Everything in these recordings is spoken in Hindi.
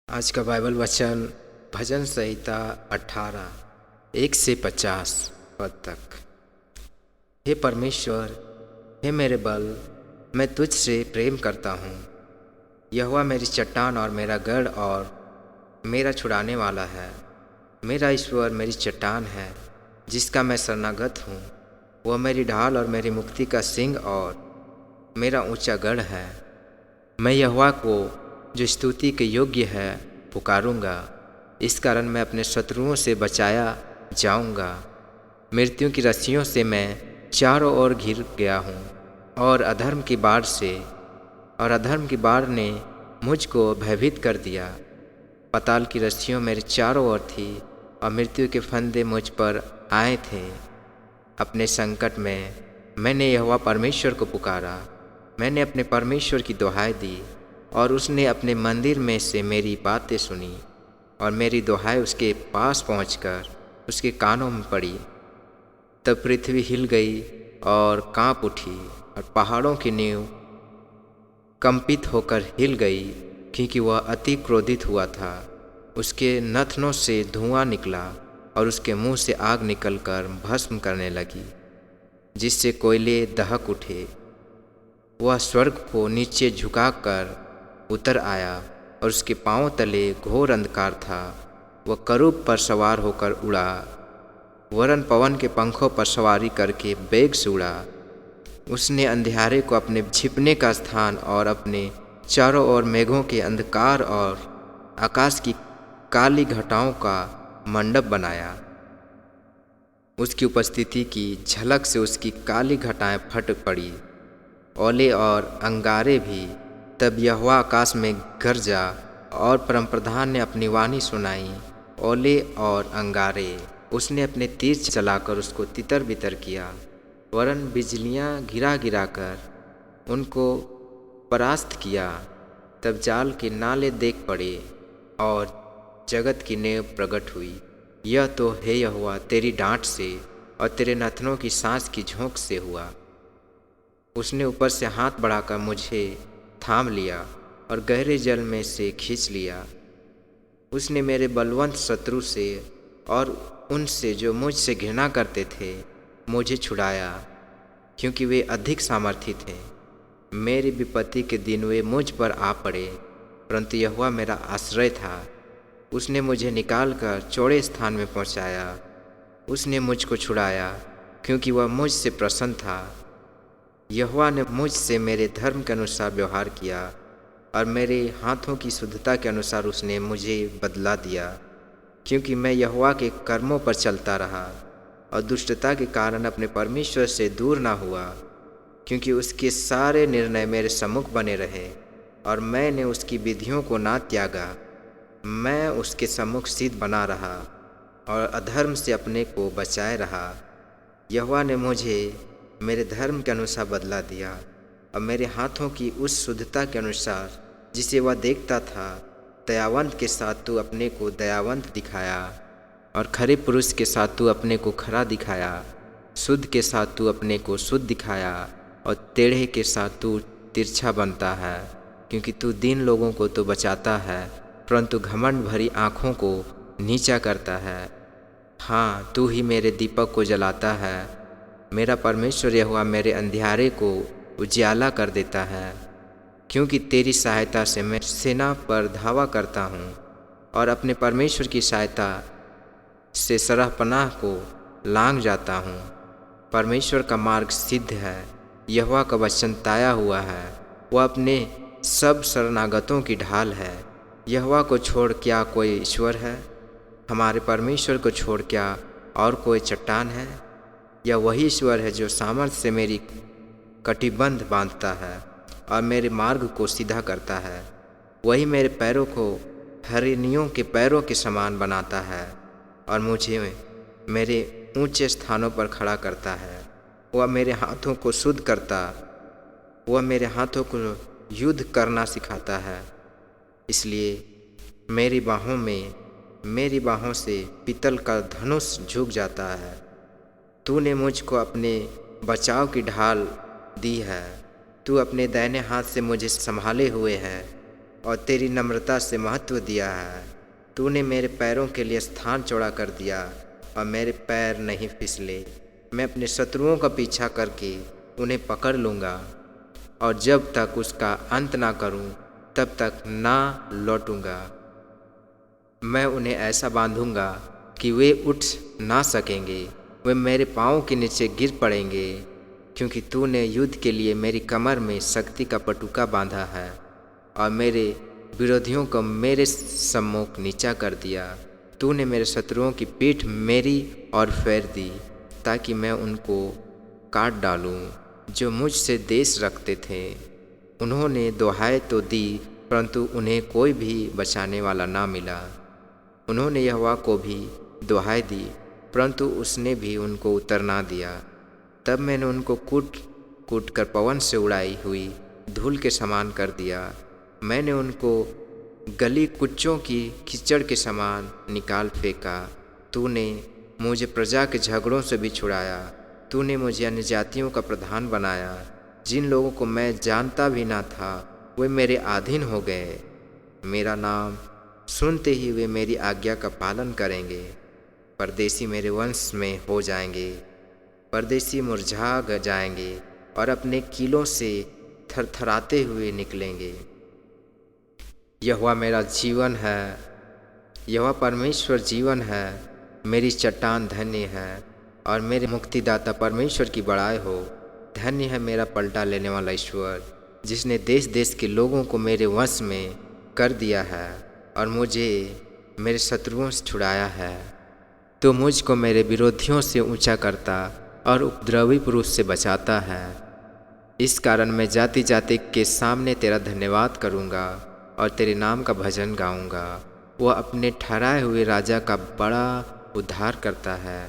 आज का बाइबल वचन भजन संहिता 18 1 से 50 पद तक। हे परमेश्वर, हे मेरे बल, मैं तुझसे प्रेम करता हूँ। यहोवा मेरी चट्टान और मेरा गढ़ और मेरा छुड़ाने वाला है। मेरा ईश्वर मेरी चट्टान है, जिसका मैं शरणागत हूँ। वह मेरी ढाल और मेरी मुक्ति का सिंह और मेरा ऊंचा गढ़ है। मैं यहोवा को, जो स्तुति के योग्य है, पुकारूंगा। इस कारण मैं अपने शत्रुओं से बचाया जाऊंगा। मृत्यु की रस्सियों से मैं चारों ओर घिर गया हूँ और अधर्म की बाढ़ ने मुझको भयभीत कर दिया। पाताल की रस्सियों मेरे चारों ओर थी और मृत्यु के फंदे मुझ पर आए थे। अपने संकट में मैंने यहोवा परमेश्वर को पुकारा। मैंने अपने परमेश्वर की दुहाई दी और उसने अपने मंदिर में से मेरी बातें सुनी और मेरी दुहाई उसके पास पहुंचकर उसके कानों में पड़ी। तब पृथ्वी हिल गई और कांप उठी और पहाड़ों की नींव कंपित होकर हिल गई, क्योंकि वह अति क्रोधित हुआ था। उसके नथनों से धुआं निकला और उसके मुंह से आग निकलकर भस्म करने लगी, जिससे कोयले दहक उठे। वह स्वर्ग को नीचे झुकाकर उतर आया और उसके पांव तले घोर अंधकार था। वह करूब पर सवार होकर उड़ा, वरन पवन के पंखों पर सवारी करके वेग से उड़ा। उसने अंधियारे को अपने छिपने का स्थान और अपने चारों ओर मेघों के अंधकार और आकाश की काली घटाओं का मंडप बनाया। उसकी उपस्थिति की झलक से उसकी काली घटाएं फट पड़ी, ओले और अंगारे भी। तब यहोवा आकाश में गरजा और परमप्रधान ने अपनी वाणी सुनाई। ओले और अंगारे, उसने अपने तीर चलाकर उसको तितर बितर किया, वरन बिजलियां गिरा गिरा कर उनको परास्त किया। तब जाल के नाले देख पड़े और जगत की नेव प्रकट हुई। यह तो हे यहोवा तेरी डांट से और तेरे नथनों की सांस की झोंक से हुआ। उसने ऊपर से हाथ बढ़ाकर मुझे थाम लिया और गहरे जल में से खींच लिया। उसने मेरे बलवंत शत्रु से और उनसे जो मुझसे घृणा करते थे मुझे छुड़ाया, क्योंकि वे अधिक सामर्थी थे। मेरी विपत्ति के दिन वे मुझ पर आ पड़े, परंतु यहोवा मेरा आश्रय था। उसने मुझे निकालकर चौड़े स्थान में पहुंचाया। उसने मुझको छुड़ाया, क्योंकि वह मुझसे प्रसन्न था। यहोवा ने मुझसे मेरे धर्म के अनुसार व्यवहार किया और मेरे हाथों की शुद्धता के अनुसार उसने मुझे बदला दिया, क्योंकि मैं यहोवा के कर्मों पर चलता रहा और दुष्टता के कारण अपने परमेश्वर से दूर ना हुआ। क्योंकि उसके सारे निर्णय मेरे सम्मुख बने रहे और मैंने उसकी विधियों को ना त्यागा। मैं उसके सम्मुख सिद्ध बना रहा और अधर्म से अपने को बचाए रहा। यहोवा ने मुझे मेरे धर्म के अनुसार बदला दिया और मेरे हाथों की उस शुद्धता के अनुसार जिसे वह देखता था। दयावंत के साथ तू अपने को दयावंत दिखाया और खरे पुरुष के साथ तू अपने को खरा दिखाया। शुद्ध के साथ तू अपने को शुद्ध दिखाया और टेढ़े के साथ तू तिरछा बनता है। क्योंकि तू दीन लोगों को तो बचाता है, परंतु घमंड भरी आँखों को नीचा करता है। हाँ, तू ही मेरे दीपक को जलाता है। मेरा परमेश्वर यहोवा मेरे अंधियारे को उजियाला कर देता है। क्योंकि तेरी सहायता से मैं सेना पर धावा करता हूँ और अपने परमेश्वर की सहायता से सरहपनाह को लांघ जाता हूँ। परमेश्वर का मार्ग सिद्ध है, यहोवा का वचन ताया हुआ है। वह अपने सब शरणागतों की ढाल है। यहोवा को छोड़ क्या कोई ईश्वर है? हमारे परमेश्वर को छोड़ क्या और कोई चट्टान है? यह वही ईश्वर है जो सामर्थ्य से मेरी कटिबंध बांधता है और मेरे मार्ग को सीधा करता है। वही मेरे पैरों को हरिणियों के पैरों के समान बनाता है और मुझे मेरे ऊंचे स्थानों पर खड़ा करता है। वह मेरे हाथों को युद्ध करना सिखाता है। इसलिए मेरी बाहों से पीतल का धनुष झुक जाता है। तूने मुझको अपने बचाव की ढाल दी है। तू अपने दाहिने हाथ से मुझे संभाले हुए है। और तेरी नम्रता से महत्व दिया है। तूने मेरे पैरों के लिए स्थान चौड़ा कर दिया और मेरे पैर नहीं फिसले। मैं अपने शत्रुओं का पीछा करके उन्हें पकड़ लूँगा और जब तक उसका अंत ना करूँ तब तक ना लौटूँगा। मैं उन्हें ऐसा बांधूँगा कि वे उठ ना सकेंगे, वे मेरे पाँव के नीचे गिर पड़ेंगे, क्योंकि तूने युद्ध के लिए मेरी कमर में शक्ति का पटुका बांधा है और मेरे विरोधियों को मेरे सम्मुख नीचा कर दिया। तूने मेरे शत्रुओं की पीठ मेरी ओर फेर दी ताकि मैं उनको काट डालूं जो मुझसे देश रखते थे। उन्होंने दुहाई तो दी परंतु उन्हें कोई भी बचाने वाला ना मिला। उन्होंने यहोवा को भी दुहाई दी परंतु उसने भी उनको उत्तर ना दिया। तब मैंने उनको कूट कूट कर पवन से उड़ाई हुई धूल के समान कर दिया। मैंने उनको गली कुच्चों की कीचड़ के समान निकाल फेंका। तूने मुझे प्रजा के झगड़ों से भी छुड़ाया। तूने मुझे अन्य जातियों का प्रधान बनाया। जिन लोगों को मैं जानता भी ना था वे मेरे अधीन हो गए। मेरा नाम सुनते ही वे मेरी आज्ञा का पालन करेंगे। परदेसी मेरे वंश में हो जाएंगे। परदेसी मुरझा जाएंगे और अपने कीलों से थरथराते हुए निकलेंगे। यहोवा मेरा जीवन है, यहोवा परमेश्वर जीवन है। मेरी चट्टान धन्य है और मेरे मुक्तिदाता परमेश्वर की बड़ाई हो। धन्य है मेरा पलटा लेने वाला ईश्वर, जिसने देश देश के लोगों को मेरे वश में कर दिया है और मुझे मेरे शत्रुओं से छुड़ाया है। तो मुझको मेरे विरोधियों से ऊंचा करता और उपद्रवी पुरुष से बचाता है। इस कारण मैं जाति जाति के सामने तेरा धन्यवाद करूँगा और तेरे नाम का भजन गाऊँगा। वह अपने ठहराए हुए राजा का बड़ा उद्धार करता है।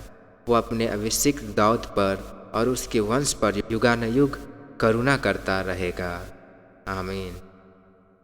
वह अपने अभिषिक्त दाऊद पर और उसके वंश पर युगानुयुग करुणा करता रहेगा। आमीन।